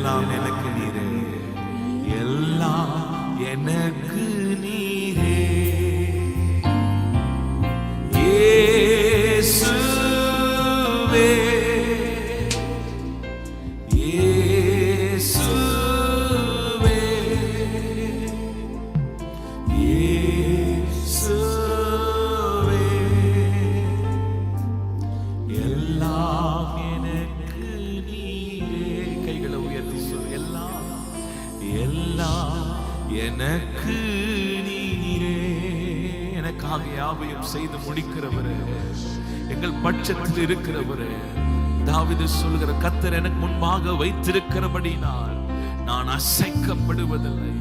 எல்லாம் எனக்கு நீரே, எல்லாம் எனக்கு நீரே. இயேசுவே, இயேசுவே, இயேசுவே, எல்லாம் எனக்கு நீரே. கைகளை உயர்த்தி சொல். எல்லாம் எல்லாம் எனக்கு நீரே. எனக்காக யாவையும் செய்து முடிக்கிறவரே, எங்கள் பட்சத்தில் இருக்கிறவரே. தாவீது சொல்கிற, கர்த்தர் எனக்கு முன்பாக வைத்திருக்கிறபடினால் நான் அசைக்கப்படுவதில்லை.